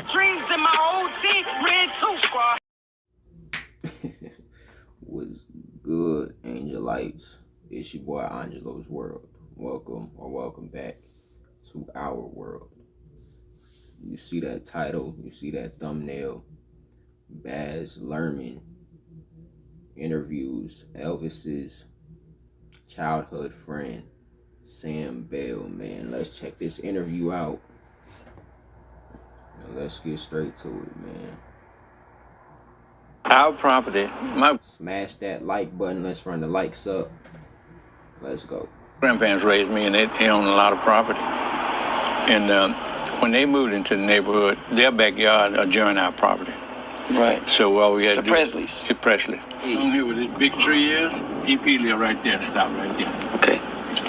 my dreams and my old team ran too, squad. What's good, Angelites? It's your boy Angelo's World. Welcome back to our world. You see that title, you see that thumbnail. Baz Luhrman interviews Elvis's childhood friend, Sam Bell. Man, let's check this interview out. Let's get straight to it, man. Our property, my Smash that like button. Let's run the likes up. Let's go. grandparents raised me, and they own a lot of property. And when they moved into the neighborhood, their backyard adjoined our property. Right. So all we had to do... Presleys. The Presley. On here where this big tree is, EP live right there, stop right there. Okay.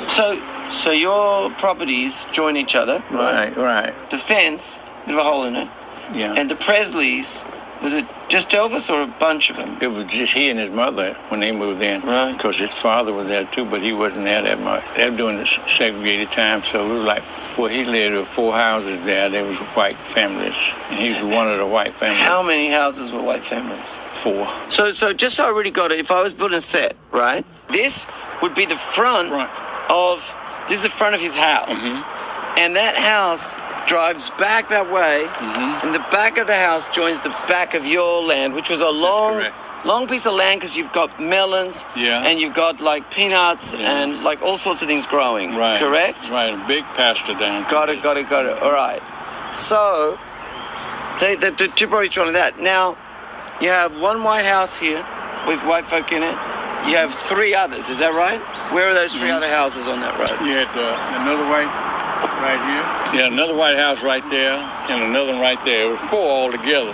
So your properties join each other, right? Right. The fence, bit of a hole in it. Yeah. And the Presleys, was it just Elvis or a bunch of them? It was just he and his mother when they moved in. Right. Because his father was there too, but he wasn't there that much. They were doing the segregated time, so it was like, well, he lived with 4 houses there. There was white families, and he was one of the white families. How many houses were white families? 4. So just so I really got it, if I was building a set, right? This would be the front of, this is the front of his house. Mm-hmm. And that house drives back that way, and the back of the house joins the back of your land, which was a long piece of land because you've got melons, and you've got like peanuts and like all sorts of things growing, correct? Right, a big pasture down. Got it. All right. So, the two properties joining that. Now, you have one white house here with white folk in it. You have 3 others, is that right? Where are those 3 other houses on that road? You had another white right here. Yeah, another white house right there, and another one right there. It was 4 altogether,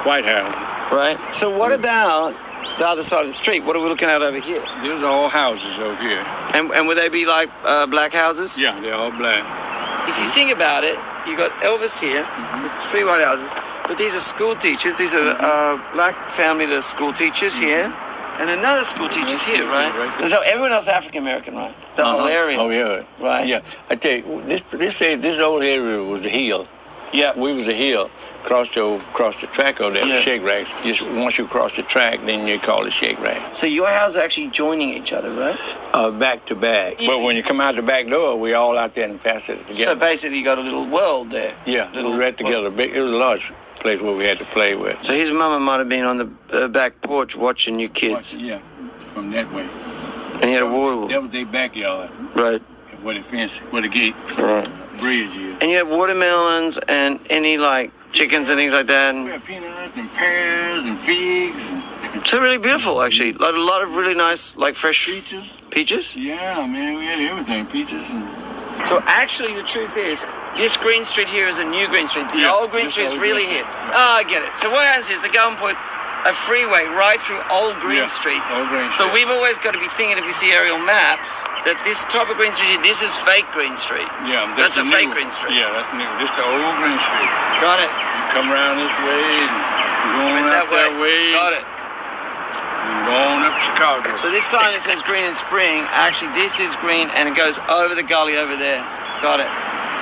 white houses. Right. So what about the other side of the street? What are we looking at over here? These are all houses over here. And would they be like black houses? Yeah, they're all black. If you think about it, you got Elvis here with 3 white houses, but these are school teachers. These are black family, the school teachers here. And another school teacher's here, right? So everyone else is African American, right? The whole area. Oh yeah. Right. Yeah. I tell you, this old area was a hill. Yeah. We was a hill. Crossed the track over there, the shake racks. Just once you cross the track, then you call it shake rack. So your houses are actually joining each other, right? Back to back. But when you come out the back door, we all out there and fast it together. So basically, you got a little world there. Yeah. Little right together. It was a large place where we had to play with. So his mama might have been on the back porch watching you kids. Yeah, from that way. And he had a water. That was their backyard. Right. Where the fence, where the gate, bridge is. And you have watermelons and any like chickens and things like that. We have peanuts and pears and figs. It's really beautiful, actually. Like a lot of really nice, like fresh peaches. Peaches? Yeah, man, we had everything. Peaches and. So actually, the truth is, this Green Street here is a new Green Street. The old Green Street is really here. Oh, I get it. So what happens is they go and put a freeway right through Old Green Street. Old Green Street. So we've always got to be thinking, if we see aerial maps, that this type of Green Street, this is fake Green Street. Yeah, that's a fake Green Street. Yeah, that's new. This the old Green Street. Got it. You come around this way and you go on up that way. Got it. You go on up Chicago. So this sign that says Green and Spring, actually this is green and it goes over the gully over there. Got it.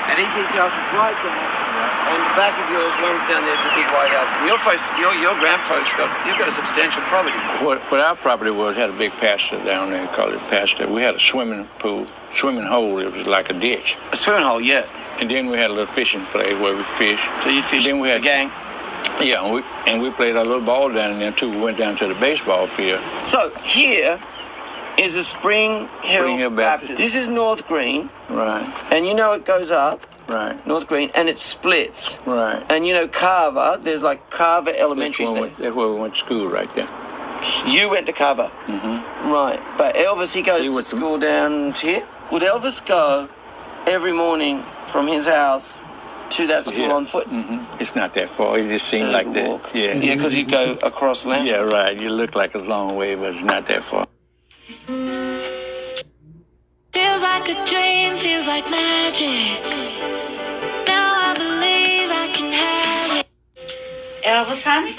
And his house is right there. On the back of yours, one's down there, the big white house. And your folks, your grandfolks you've got a substantial property. What our property had a big pasture down there, called it pasture. We had a swimming pool, swimming hole. It was like a ditch. A swimming hole, yeah. And then we had a little fishing place where we fished. So you fished then we had a gang? Yeah, and we played our little ball down there too. We went down to the baseball field. So here is the Spring Hill Baptist. This is North Green. Right. And you know it goes up. Right. North Green, and it splits. Right. And you know Carver, there's like Carver Elementary. That's where we went to school right there. You went to Carver? Mm-hmm. Right. But Elvis, he goes to school down here. Would Elvis go every morning from his house to that school on foot? Mm-hmm. It's not that far. It just seemed like that. Walk. Yeah, because you go across land. Yeah, right. You look like it's a long way, but it's not that far. Feels like a dream, feels like magic. Now I believe I can have it. Elvis, honey,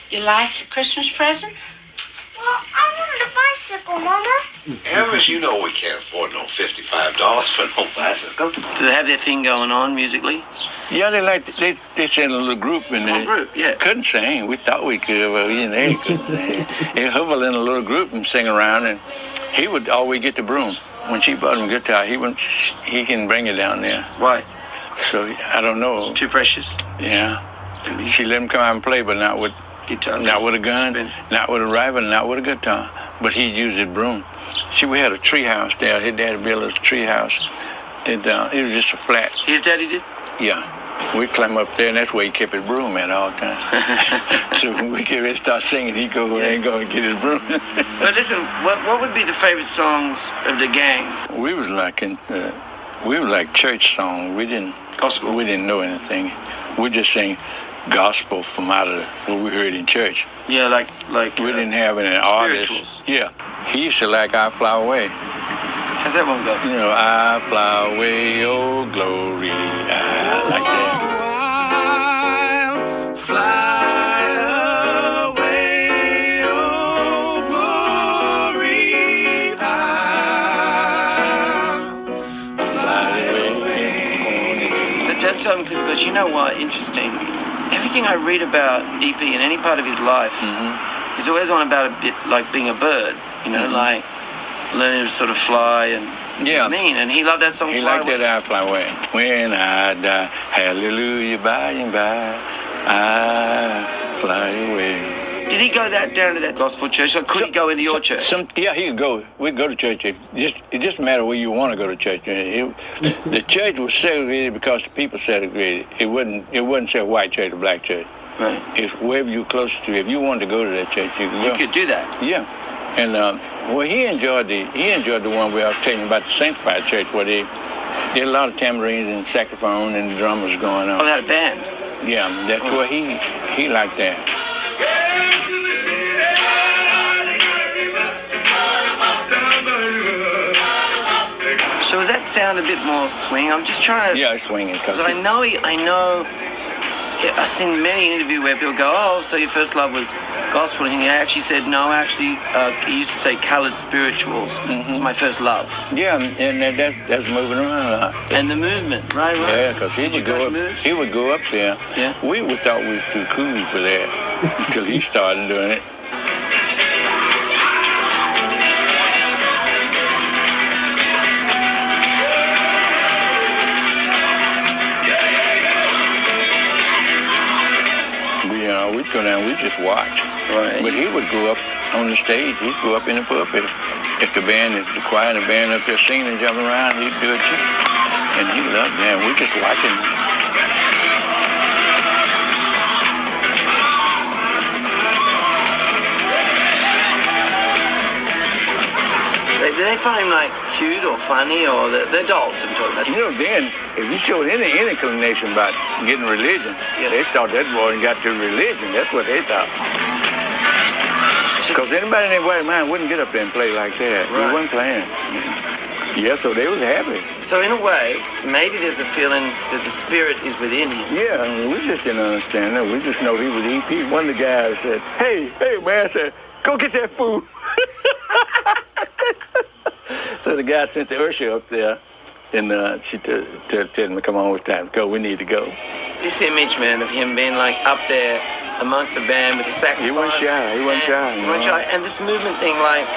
you like your Christmas present? Well, I wanted to buy bicycle, Mama? Elvis, you know we can't afford no $55 for no bicycle. Do they have their thing going on musically? Yeah, they sent a little group and they couldn't sing. We thought we could, but they couldn't sing. They huddled in a little group and sing around, and he would always get the broom. When she bought him a guitar, he can bring it down there. Why? So I don't know. Too precious. Yeah. She let him come out and play, but not with guitar. Not with a gun, expensive. not with a rifle, not with a guitar. But he'd use his broom. See, we had a tree house there. His daddy built us a tree house. It was just a flat. His daddy did? Yeah. We'd climb up there, and that's where he kept his broom at all the time. So when we get ready to start singing, he'd go there and go and get his broom. But listen, what would be the favorite songs of the gang? We was like church songs. We didn't gospel. We didn't know anything. We just sang gospel from out of what we heard in church. Yeah, like we didn't have any artists. Yeah, he used to like "I Fly Away." How's that one go? You know, I fly away, oh glory, I like that. I'll fly away, oh glory, I'll fly away. That's something, because you know what? Interesting. Everything I read about EP in any part of his life, he's always on about a bit like being a bird, you know, like learning to sort of fly and and he loved that song. He liked that "I Fly Away." When I die, hallelujah, by and by, I fly away. Did he go down to that gospel church? Or could he go into your church? Yeah, he could go. We'd go to church. It just matter where you want to go to church. The church was segregated because the people segregated. It wouldn't say white church or black church. Right. It's wherever you're close to. If you wanted to go to that church, you could go. You could do that. Yeah. And he enjoyed the one where I was telling you about the Sanctified Church, where they did a lot of tambourines and saxophone and the drummers going on. Oh, they had a band. Yeah, that's where he liked that. So does that sound a bit more swing? I'm just trying to. Yeah, it's swinging because I know. I've seen many interviews where people go, "Oh, so your first love was gospel," and he actually said, "No, actually, he used to say colored spirituals. It's my first love." Yeah, and that's moving around a lot. And the movement, right? Yeah, because he would go up there. Yeah. We thought we was too cool for that until he started doing it. We'd go down, we'd just watch. Right. But he would go up on the stage, he'd go up in the pulpit. If the choir and the band up there singing and jumping around, he'd do it too. And he loved that. We're just watching. Do they find him like cute or funny, or the adults I'm talking about? You know, then, if you showed any inclination about getting religion, they thought that boy got to religion. That's what they thought. Because anybody in their right mind wouldn't get up there and play like that. Right. He wasn't playing. Yeah, so they was happy. So in a way, maybe there's a feeling that the spirit is within him. Yeah, I mean, we just didn't understand that. We just know he was EP. One of the guys said, hey, man, I said, go get that food. So the guy sent the usher up there, and she told him to come on, it's time to go. We need to go. This image, man, of him being like up there amongst the band with the saxophone. He wasn't shy. He wasn't shy. And this movement thing, like,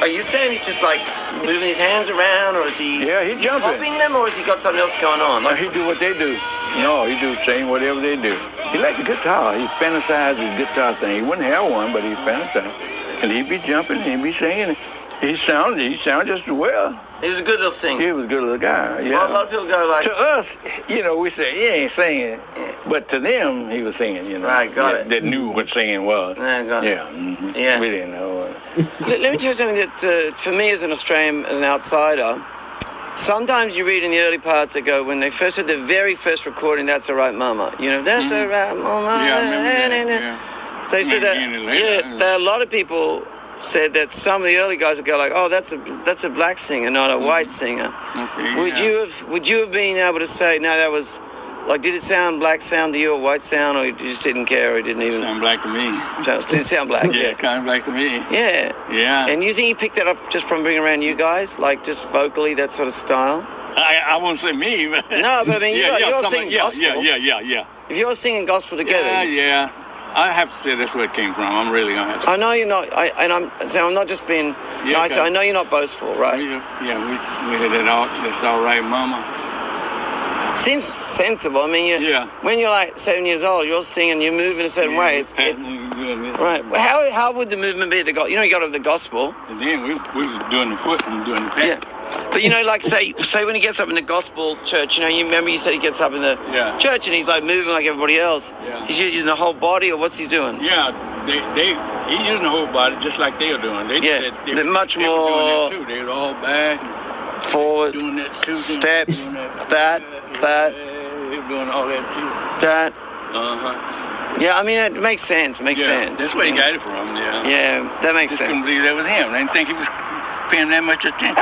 are you saying he's just like moving his hands around, or is he? Yeah, he's jumping. Popping them, or has he got something else going on? Like, he do what they do. No, he do saying whatever they do. He liked the guitar. He fantasized his guitar thing. He wouldn't have one, but he fantasized, and he'd be jumping, and he'd be singing. He sounded just as well. He was a good little singer. He was a good little guy, yeah. Well, a lot of people go like... To us, we say, he ain't singing. Yeah. But to them, he was singing, Right, got it. That knew what singing was. Yeah, got it. Yeah. Mm-hmm. Yeah. We didn't know. Let me tell you something that, for me as an Australian, as an outsider, sometimes you read in the early parts that go, when they first had the very first recording, That's All Right, Mama. That's all right, Mama. Yeah, I remember that, yeah. They said that, a lot of people said that some of the early guys would go like, "Oh, that's a black singer, not a white singer." Okay, Would you have been able to say, "No, that was Like, did it sound black sound to you or white sound, or you just didn't care, or you didn't even... Sound black to me. Did it sound black? Yeah, kind of black to me. Yeah. Yeah. And you think he picked that up just from being around you guys? Like, just vocally, that sort of style? I won't say me, but... No, but I mean, you're singing gospel. Yeah. If you're singing gospel together... Yeah. I have to say that's where it came from. I'm really going to have to say. I know you're not... I'm not just being nice. Okay. I know you're not boastful, right? We had it all. That's all right, Mama. Seems sensible. I mean, when you're like 7 years old, you're singing, you're moving a certain way. Right. How would the movement be? You got of the gospel. And then we was doing the foot and doing the pat. Yeah. But like say when he gets up in the gospel church, you remember you said he gets up in the church and he's like moving like everybody else. Yeah. He's using the whole body, or what's he doing? Yeah, he's using the whole body just like they are doing. They're much more. Were doing that too. They were all back, forward, doing that too. steps, that. They were doing all that too. That. Yeah, I mean it makes sense. Makes sense. That's where he got it from. Yeah. Yeah, that makes Just sense. couldn't believe that was him. I didn't think he was paying that much attention.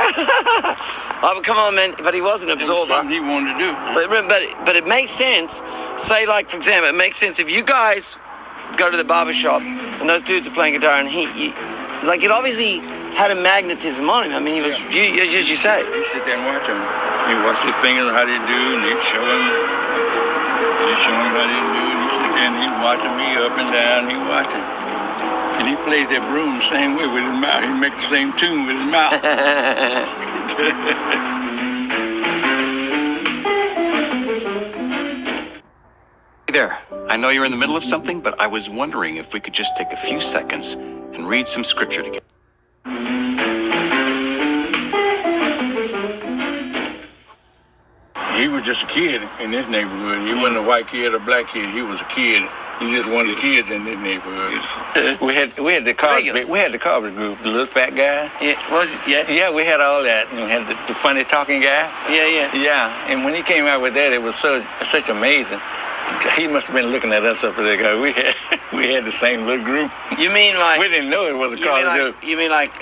Oh, but come on, man. But he was an absorber. It was something he wanted to do. But it makes sense. Say, like, for example, it makes sense if you guys go to the barber shop and those dudes are playing guitar and it obviously had a magnetism on him. I mean, he was, as you say. You sit there and watch him. You watch his fingers, how they do, and they show him how they do. And you sit there and he's watching me up and down. He watching. And he plays that broom the same way with his mouth. He makes the same tune with his mouth. Hey there. I know you're in the middle of something, but I was wondering if we could just take a few seconds and read some scripture together. He was just a kid in this neighborhood. He wasn't a white kid or black kid. He was a kid. He's just one of the kids in this neighborhood. We had the Carver group, the little fat guy. Yeah, was it? Yeah. Yeah, we had all that. And we had the funny talking guy. Yeah. Yeah, and when he came out with that, it was such amazing. He must have been looking at us up there. We had the same little group. You mean like? We didn't know it was a Carver group. You mean like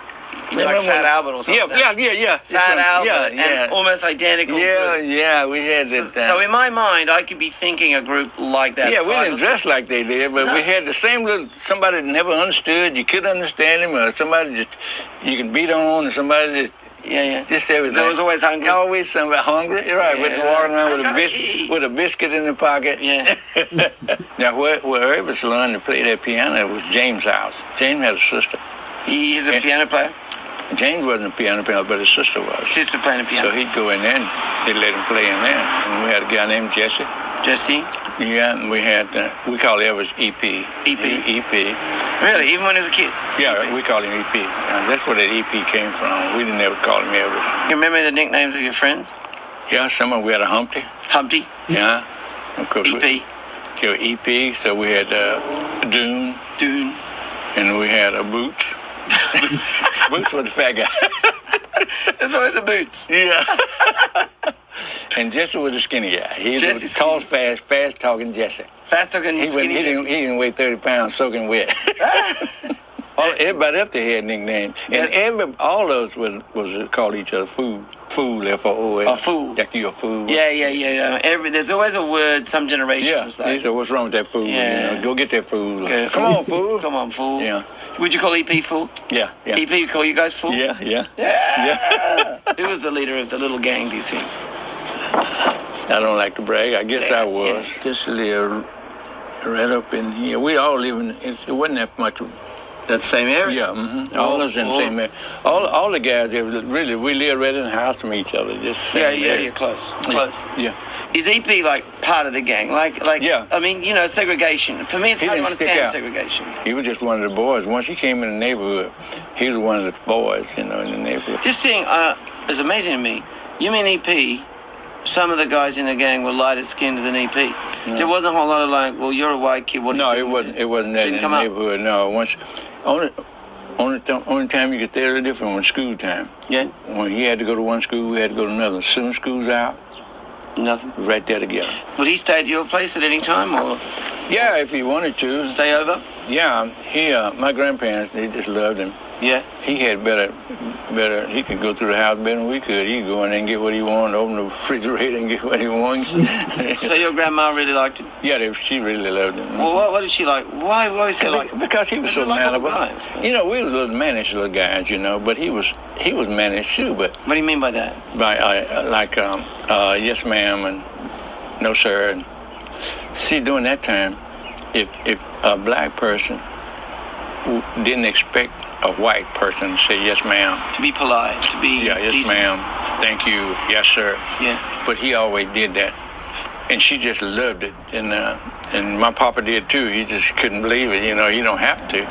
Fat Albert or something? Yeah. Fat Albert and almost identical. Yeah, we had that. So in my mind, I could be thinking a group like that. Yeah, we didn't dress like they did, but we had the same little, somebody that never understood, you could understand him, or somebody just, you can beat on, or somebody that, just everything. There was always hungry. Always somebody hungry, right, with walking around with a biscuit in the pocket. Yeah. Now, where Elvis learned to play that piano was James' house. James had a sister. He's a piano player? James wasn't a piano player, but his sister was. His sister playing the piano. So he'd go in there and they'd let him play in there. And we had a guy named Jesse. Jesse? Yeah, and we call Elvis EP. EP. Really? Even when he was a kid? Yeah, we call him EP. That's where that EP came from. We didn't ever call him Elvis. You remember the nicknames of your friends? Yeah, we had a Humpty. Humpty? Yeah. Of course. EP? EP, so we had Dune. And we had a Boots. Boots was the fat guy. There's always a Boots. Yeah. And Jesse was a skinny guy. He was tall, fast talking Jesse. Fast talking skinny Jesse. He didn't weigh 30 pounds soaking wet. Everybody up there had nicknames. And all those was called each other fool. Fool, F-O-O-L. A fool. Like you're a fool. Yeah. There's always a word, some generations. Yeah, they said, what's wrong with that fool? Yeah. Go get that fool. Okay. Come on, fool. Come on, fool. Yeah. Would you call EP fool? Yeah. EP would call you guys fool? Yeah. Who was the leader of the little gang, do you think? I don't like to brag. I guess I was. Just live right up in here. We all live in, it wasn't that much. That same area? Yeah, all of us in the same area. All the guys there, really, we live right in the house from each other. Just you're close. Yeah. Is EP like part of the gang? Like yeah. I mean, segregation. For me, it's hard to understand segregation. He was just one of the boys. Once he came in the neighborhood, he was one of the boys, in the neighborhood. This thing is amazing to me. You mean EP? Some of the guys in the gang were lighter skinned than EP. No. There wasn't a whole lot of like, well, you're a white kid. What? No, it wasn't that in the neighborhood. No, only time you get there is different when school time. Yeah. When he had to go to one school, we had to go to another. As soon as school's out, nothing. Right there together. Would he stay at your place at any time, or? Yeah, if he wanted to. Stay over? Yeah, my grandparents, they just loved him. Yeah. He had better. He could go through the house better than we could. He'd go in there and get what he wanted, open the refrigerator and get what he wanted. So your grandma really liked him? Yeah, she really loved him. Well, what did she like? Why was he like him? Because he was so mannerable. You know, we was little mannish little guys, you know, but he was mannish too. But what do you mean by that? By yes ma'am and no sir. And see, during that time, if a black person didn't expect a white person to say yes ma'am, to be polite, to be yes decent. ma'am, thank you, yes sir. Yeah. But he always did that, and she just loved it, and my papa did too. He just couldn't believe it. You know, you don't have to,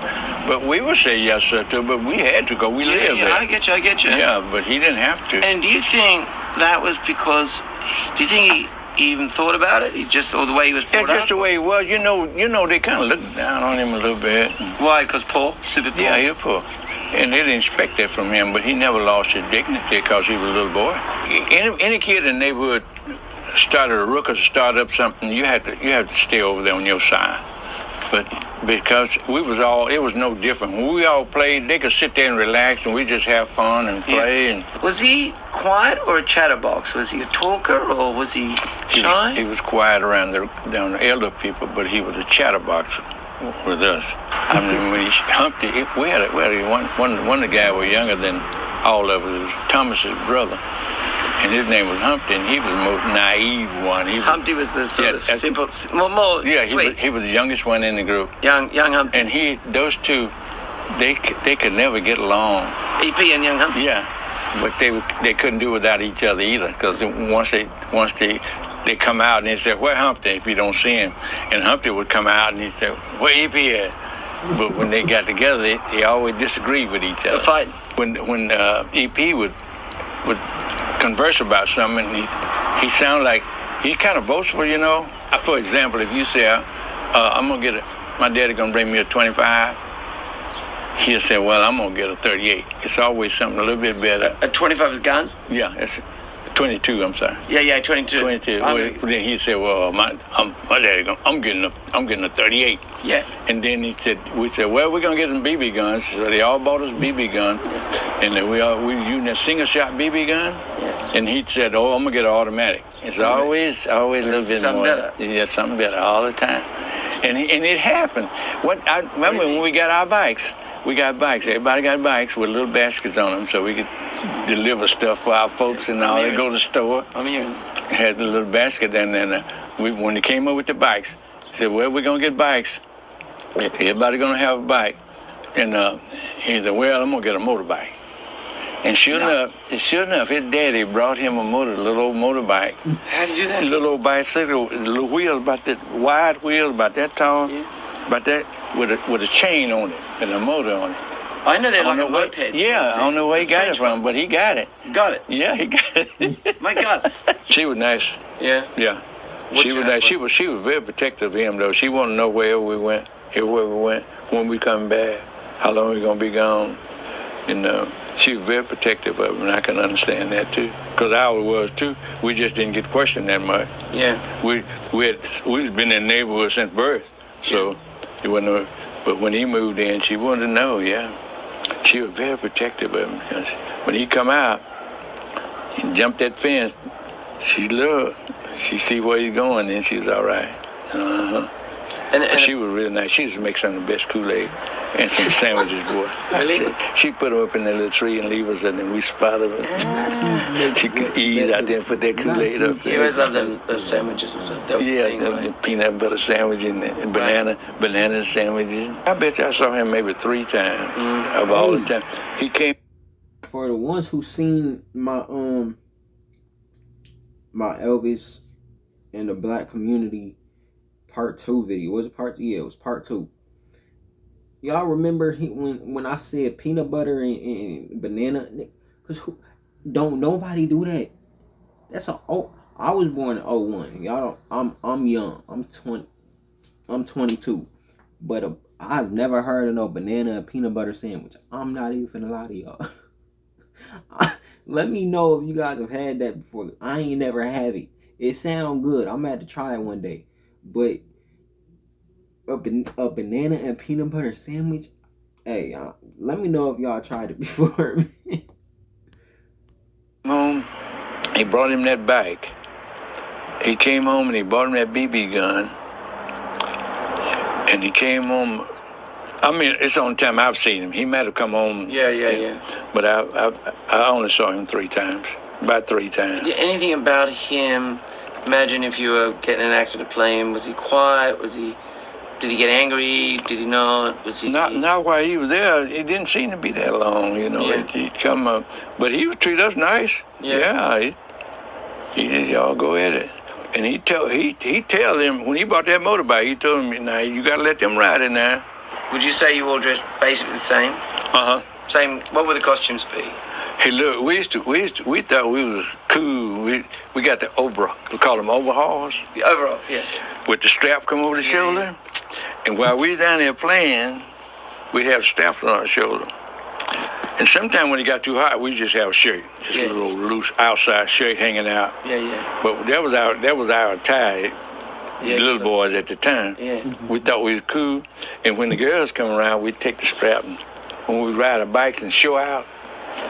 but we would say yes sir too. But we had to go. We lived there. I get you. Yeah, but he didn't have to. And do you think that was because? Do you think he even thought about it? He just, or the way he was brought up? Just the way he was. You know, they kind of looked down on him a little bit. Why? Because poor, super poor. Yeah, he was poor. And they didn't expect that from him, but he never lost his dignity because he was a little boy. Any kid in the neighborhood started a ruckus or started up something, you had to stay over there on your side. But because it was no different. When we all played, they could sit there and relax, and we just have fun and play. Yeah. And was he quiet or a chatterbox? Was he a talker or was he shy? He was quiet around the elder people, but he was a chatterbox with us. I mean, when Humpty, we had one of the guys was younger than all of us. It was Thomas's brother. And his name was Humpty, and he was the most naive one. Humpty was the sort of simple, more sweet. He was the youngest one in the group. Young Humpty. And those two, they could never get along. EP and young Humpty. Yeah, but they couldn't do without each other either, because once they come out and they say, "Where Humpty?" if you don't see him, and Humpty would come out and he'd say, "Where EP at?" But when they got together, they always disagreed with each other. The fight. When EP would converse about something, and he sounded like he kind of boastful, you know. For example, if you say, "I'm gonna get my daddy gonna bring me a 25," he'll say, "Well, I'm gonna get a 38." It's always something a little bit better. A 25 is a gun? Yeah, it's 22. I'm sorry. Yeah, 22. 22. Then he said, "Well, my daddy I'm getting a 38." Yeah. And then we said, "Well, we're gonna get some BB guns." So they all bought us BB gun, and then we using a single shot BB gun. Yeah. And he said, "Oh, I'm gonna get an automatic." It's always a little bit something more. Better. Yeah, something better all the time. And it happened. I remember when we got our bikes. We got bikes. Everybody got bikes with little baskets on them, so we could deliver stuff for our folks and all. They go to the store. Had the little basket, and then when they came up with the bikes, said, "Well, we're gonna get bikes. Everybody gonna have a bike." And he said, "Well, I'm gonna get a motorbike." And sure enough, his daddy brought him a little old motorbike. How'd you do that? Little old bicycle, little wheels about that wide wheels, about that tall, about that with a chain on it and a motor on it. I know they're like a moped. Yeah, I don't know where he got it from, but he got it. Got it? Yeah, he got it. My God. She was nice. Yeah? Yeah. She was nice. She was very protective of him, though. She wanted to know where we went, when we come back, how long we going to be gone. And she was very protective of him, and I can understand that, too. Because I was, too. We just didn't get questioned that much. Yeah. We'd been in the neighborhood since birth, so it wasn't no, but when he moved in, she wanted to know, yeah. She was very protective of him, because when he come out and jumped that fence, she looked, she see where he's going, and she's all right. And she was really nice. She used to make some of the best Kool-Aid and some sandwiches, boy. Really? She put them up in that little tree and leave us, and then we spotted her. She could eat out there and put that Kool-Aid up there. You always loved those sandwiches and stuff. That was the thing, right? The peanut butter sandwich and the banana sandwiches. I bet you I saw him maybe 3 times of all the time. He came. For the ones who seen my my Elvis in the black community part 2 video. Was it part 2? Yeah, it was part 2. Y'all remember when I said peanut butter and banana? Cause don't nobody do that. That's I was born in 01. Y'all don't. I'm young. I'm 22. But I've never heard of no banana and peanut butter sandwich. I'm not even finna lie to y'all. Let me know if you guys have had that before. I ain't never have it. It sound good. I'm gonna have to try it one day. But a banana and peanut butter sandwich, Hey, let me know if y'all tried it before. Home, he brought him that bike. He came home and he bought him that BB gun. And he came home. I mean, it's the only time I've seen him. He might have come home. Yeah. But I only saw him 3 times. About 3 times. Anything about him? Imagine if you were getting an actor to play him. Was he quiet? Did he get angry? Did he not? Was he not while he was there? It didn't seem to be that long, you know. Yeah. He'd come up, but he would treat us nice. Yeah. He did. Y'all go at it. And he tell them when he bought that motorbike, he told him, "Now you gotta let them ride it now." Would you say you all dressed basically the same? Same. What would the costumes be? Hey, look, we thought we was cool. We got the we call them overalls. The overalls, yeah. With the strap come over the shoulder. And while we down there playing, we'd have straps on our shoulder. And sometimes when it got too hot, we just have a shirt, just a little loose outside shirt hanging out. Yeah. But that was our tie. The little boys at the time. Yeah. We thought we was cool. And when the girls come around, we'd take the strap and when we ride our bikes and show out,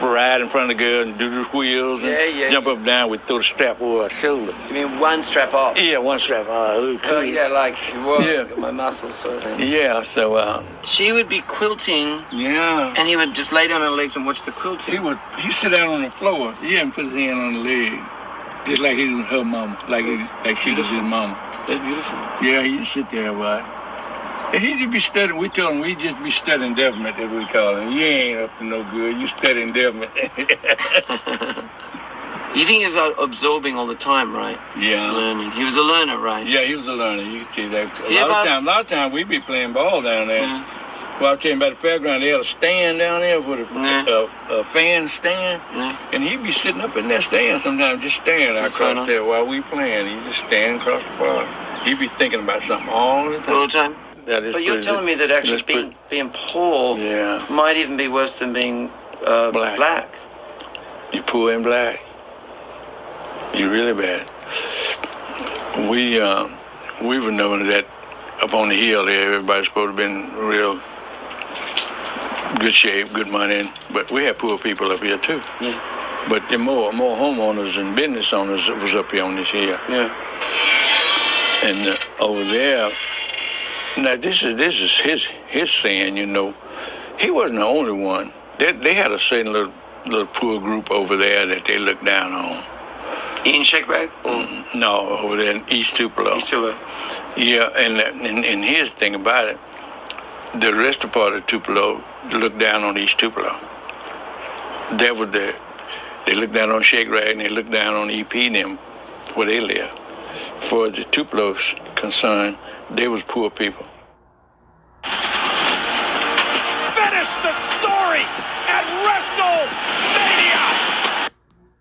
ride in front of the girl and do the wheels and jump up and down, we'd throw the strap over our shoulder. You mean one strap off? Yeah, one strap off. It was cool. My muscles sort of thing. Yeah, so she would be quilting. Yeah. And he would just lay down on her legs and watch the quilting. He'd sit down on the floor, and put his hand on the leg. Just like he was her mama, like she was his mama. That's beautiful. Yeah, he'd sit there, boy. And he'd just be studying. We told him we'd just be studying devilment, as we call him. You ain't up to no good. You studying devilment. You think he's absorbing all the time, right? Yeah. Learning. He was a learner, right? Yeah, he was a learner. You can see that. A lot of times we'd be playing ball down there. Yeah. Well, I was telling you about the fairground. They had a stand down there with a fan stand. Yeah. And he'd be sitting up in that stand sometimes just staring across there while we playing. He'd just stand across the park. He'd be thinking about something all the time. All the time? But you're telling me that actually being poor might even be worse than being black. You're poor and black. You're really bad. We were knowing that up on the hill there, everybody's supposed to have been real good shape, good money, but we had poor people up here too. Yeah. But the more homeowners and business owners was up here on this hill. Yeah. And over there, now this is his saying, you know. He wasn't the only one. They had a certain little poor group over there that they looked down on. In Shake Rag? No, over there in East Tupelo. East Tupelo. Yeah, and here's the thing about it. The rest of part of Tupelo looked down on East Tupelo. They looked down on Shake Rag and they looked down on EP and them where they live. For the Tupelo's concerned, they was poor people. Finish the story at WrestleMania!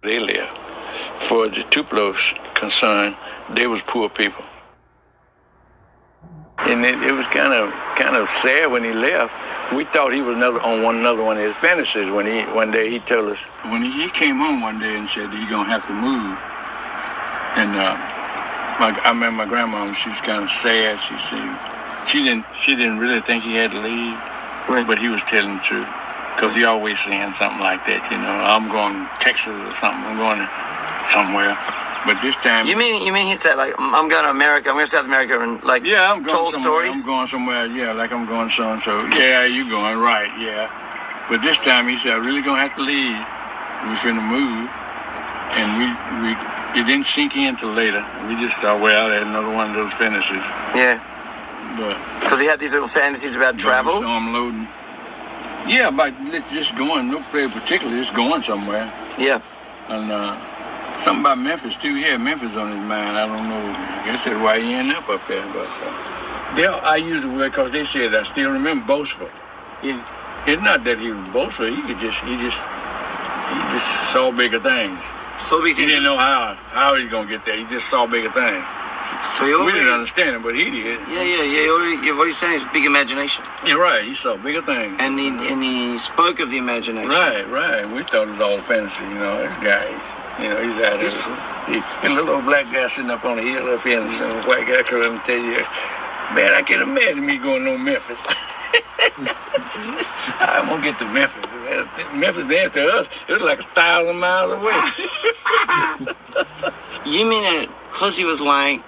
They live. For the Tupelo's concerned, they was poor people. And it was kind of sad when he left. We thought he was on another one of his fantasies when one day he told us. When he came home one day and said he's gonna have to move. And I remember my grandma, she was kind of sad. She said she didn't really think he had to leave, but he was telling the truth. Cause he always saying something like that, you know. I'm going to Texas or something. I'm going to somewhere. But this time... You mean he said, like, I'm going to America, I'm going to South America, and, like, I'm going told somewhere. stories? I'm going somewhere, like I'm going so-and-so. Yeah, you going, right, yeah. But this time he said, I'm really going to have to leave. We finna move. And it didn't sink in till later. We just thought, well, that's another one of those fantasies. Yeah. But... Because he had these little fantasies about travel? So I'm loading. Yeah, but it's just going, no place particularly, just going somewhere. Yeah. And something about Memphis, too. He had Memphis on his mind. I don't know. I guess that's why he ended up there. But I use the word because they said, I still remember boastful. Yeah. It's not that he was boastful. He just saw bigger things. So big. He didn't know how he was going to get there. He just saw bigger things. So we didn't understand it, but he did. Yeah. What he's saying is big imagination. You're right. He saw bigger things. And he spoke of the imagination. Right. We thought it was all fantasy, you know. This guy, he's out there. A little old black guy sitting up on the hill up here, and some white guy come up and tell you, man, I can't imagine me going to Memphis. I won't get to Memphis. Memphis there to us, it was like 1,000 miles away. You mean that because he was like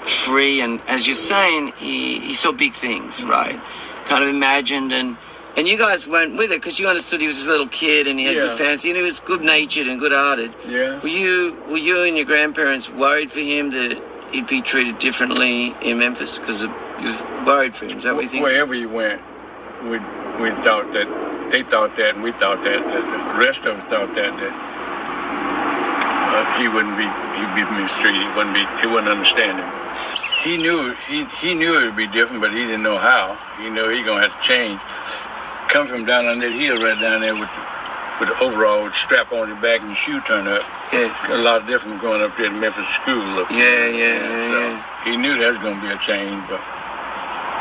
free, and as you're saying, he saw big things, right? Kind of imagined, and you guys went with it because you understood he was just a little kid and he had good fancy and he was good-natured and good-hearted. Yeah. Were you and your grandparents worried for him that he'd be treated differently in Memphis? Because you was worried for him. Is that what you think? Wherever you went, we thought that, they thought that, and we thought that the rest of us thought that he'd be mistreated. He wouldn't understand him. He knew it would be different, but he didn't know how. He knew he gonna have to change. Come from down on that hill right down there with the overall with the strap on your back and your shoe turned up. Yeah. It's a lot different going up there to Memphis school up there. Yeah. He knew that was gonna be a change, but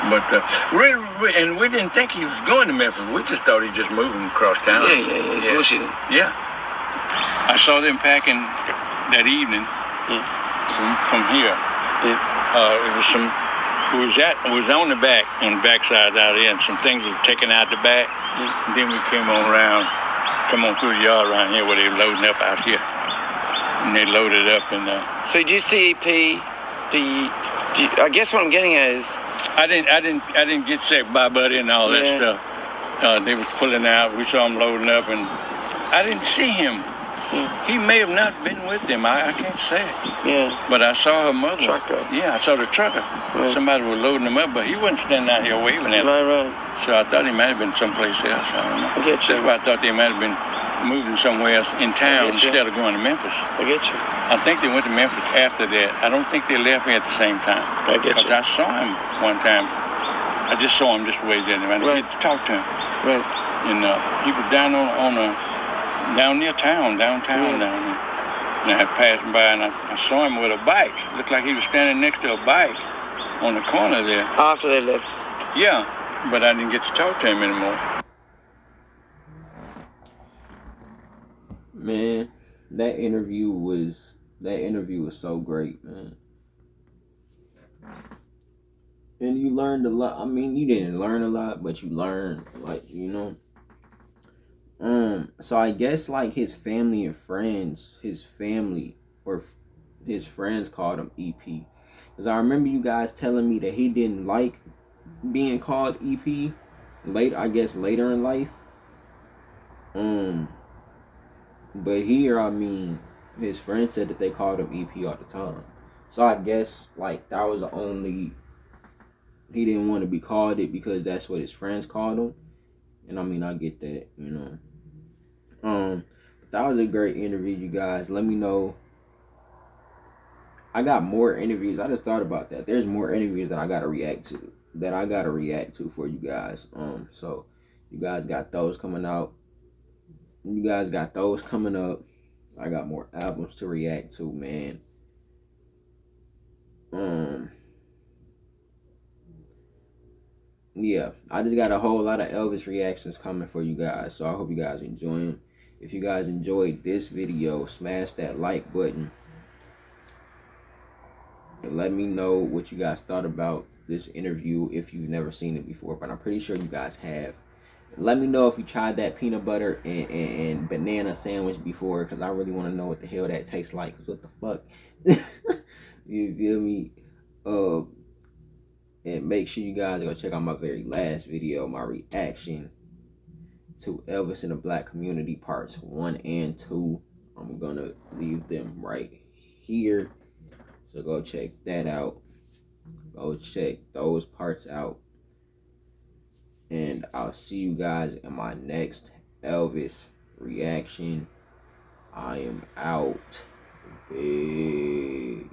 and we didn't think he was going to Memphis. We just thought he just moving across town. Yeah. Bullshit. Yeah. I saw them packing that evening from here. Yeah. It was on the backside out there, and some things were taken out the back. And then we come on through the yard around here where they were loading up out here. And they loaded up and So did you see EP? I guess what I'm getting at is I didn't get sick by Buddy and all that stuff. They was pulling out. We saw him loading up, and I didn't see him. He may have not been with them. I can't say it. Yeah. But I saw her mother. Trucker. Yeah, I saw the trucker. Right. Somebody was loading him up, but he wasn't standing out here waving at us. Right. So I thought he might have been someplace else. I don't know. I get you. That's why I thought they might have been moving somewhere else in town instead of going to Memphis. I get you. I think they went to Memphis after that. I don't think they left here at the same time. I get you. Because I saw him one time. I just saw him just the way he did him. I didn't get to talk to him. Right. And he was down down near town, downtown down there. And I passed by and I saw him with a bike. Looked like he was standing next to a bike on the corner there. After they left. Yeah, but I didn't get to talk to him anymore. Man, that interview was so great, man. And you learned a lot. I mean, you didn't learn a lot, but you learned, so I guess like his family and friends, his friends called him EP. Because I remember you guys telling me that he didn't like being called EP later in life. But here, I mean, his friend said that they called him EP all the time. So I guess like that was the only, he didn't want to be called it because that's what his friends called him. And I mean, I get that, that was a great interview, you guys. Let me know. I got more interviews. I just thought about that. There's more interviews that I gotta react to for you guys. So you guys got those coming out. You guys got those coming up. I got more albums to react to, man. Yeah, I just got a whole lot of Elvis reactions coming for you guys, so I hope you guys enjoy them. If you guys enjoyed this video, smash that like button to let me know what you guys thought about this interview if you've never seen it before, but I'm pretty sure you guys have. Let me know if you tried that peanut butter and banana sandwich before, because I really want to know what the hell that tastes like. What the fuck? You feel me? And make sure you guys go check out my very last video, my reaction to Elvis in the Black Community parts 1 and 2. I'm gonna leave them right here, so go check that out. Go check those parts out, and I'll see you guys in my next Elvis reaction. I am out. Big.